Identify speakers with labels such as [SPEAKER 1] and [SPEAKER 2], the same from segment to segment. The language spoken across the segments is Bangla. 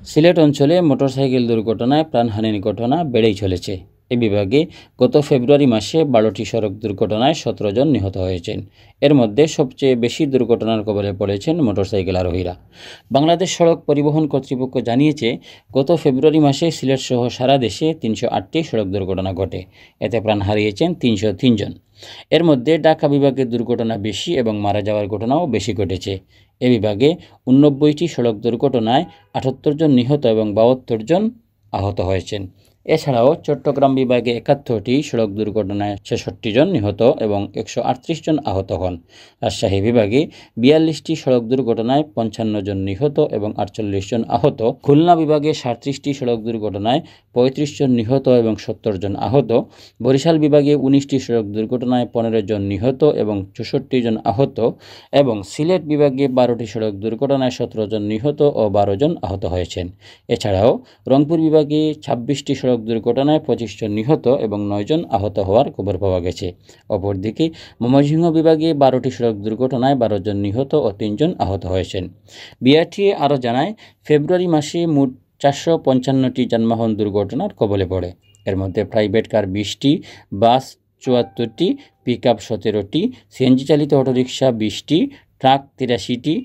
[SPEAKER 1] সিলেট অঞ্চলে মোটরসাইকেল দুর্ঘটনায় প্রাণহানির ঘটনা বেড়েই চলেছে। এ বিভাগে গত ফেব্রুয়ারি মাসে 12টি সড়ক দুর্ঘটনায় 17 জন নিহত হয়েছেন। এর মধ্যে সবচেয়ে বেশি দুর্ঘটনার কবলে পড়েছেন মোটরসাইকেল আরোহীরা। বাংলাদেশ সড়ক পরিবহন কর্তৃপক্ষ জানিয়েছে, গত ফেব্রুয়ারি মাসে সিলেট সহ সারা দেশে 308টি সড়ক দুর্ঘটনা ঘটে। এতে প্রাণ হারিয়েছেন 303 জন। এর মধ্যে ঢাকা বিভাগের দুর্ঘটনা বেশি এবং মারা যাওয়ার ঘটনাও বেশি ঘটেছে। এ বিভাগে 89টি সড়ক দুর্ঘটনায় 78 জন নিহত এবং 72 জন আহত হয়েছেন। এছাড়াও চট্টগ্রাম বিভাগে 71টি সড়ক দুর্ঘটনায় 66 জন নিহত এবং 138 জন আহত হন। রাজশাহী বিভাগে 42টি সড়ক দুর্ঘটনায় 55 জন নিহত এবং 48 জন আহত। খুলনা বিভাগে 37টি সড়ক দুর্ঘটনায় 35 জন নিহত এবং 70 জন আহত। বরিশাল বিভাগে 19টি সড়ক দুর্ঘটনায় 15 জন নিহত এবং 64 জন আহত এবং সিলেট বিভাগে 12টি সড়ক দুর্ঘটনায় 17 জন নিহত ও 12 জন আহত হয়েছেন। এছাড়াও রংপুর বিভাগে 26টি সড়ক দুর্ঘটনায় 25 জন নিহত এবং 9 জন আহত হওয়ার খবর পাওয়া গেছে। অপরদিকে ময়মনসিংহ বিভাগে 12টি সড়ক দুর্ঘটনায় 12 জন নিহত ও 3 জন আহত হয়েছেন। বিআরটিএ আরও জানায়, ফেব্রুয়ারি মাসে মোট 455টি যানবাহন দুর্ঘটনার কবলে পড়ে। এর মধ্যে প্রাইভেট কার 20টি, বাস 74টি, পিকআপ 17টি, সিএনজি চালিত অটোরিকশা 20টি, ট্রাক 83টি,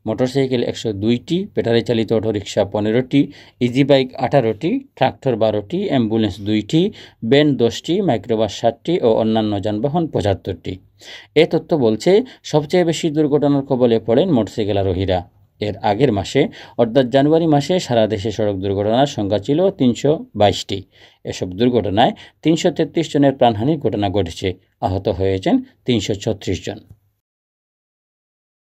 [SPEAKER 1] মোটরসাইকেল 102টি, ব্যাটারি চালিত অটোরিকশা 15টি, ইজি বাইক 18টি, ট্রাক্টর 12টি, অ্যাম্বুলেন্স 2টি, ভ্যান 10টি, মাইক্রোবাস 7টি ও অন্যান্য যানবাহন 75টি। এ তথ্য বলছে, সবচেয়ে বেশি দুর্ঘটনার কবলে পড়েন মোটরসাইকেল আরোহীরা। এর আগের মাসে অর্থাৎ জানুয়ারি মাসে সারা দেশে সড়ক দুর্ঘটনার সংখ্যা ছিল 322টি। এসব দুর্ঘটনায় 333 জনের প্রাণহানির ঘটনা ঘটেছে। আহত হয়েছেন 336 জন।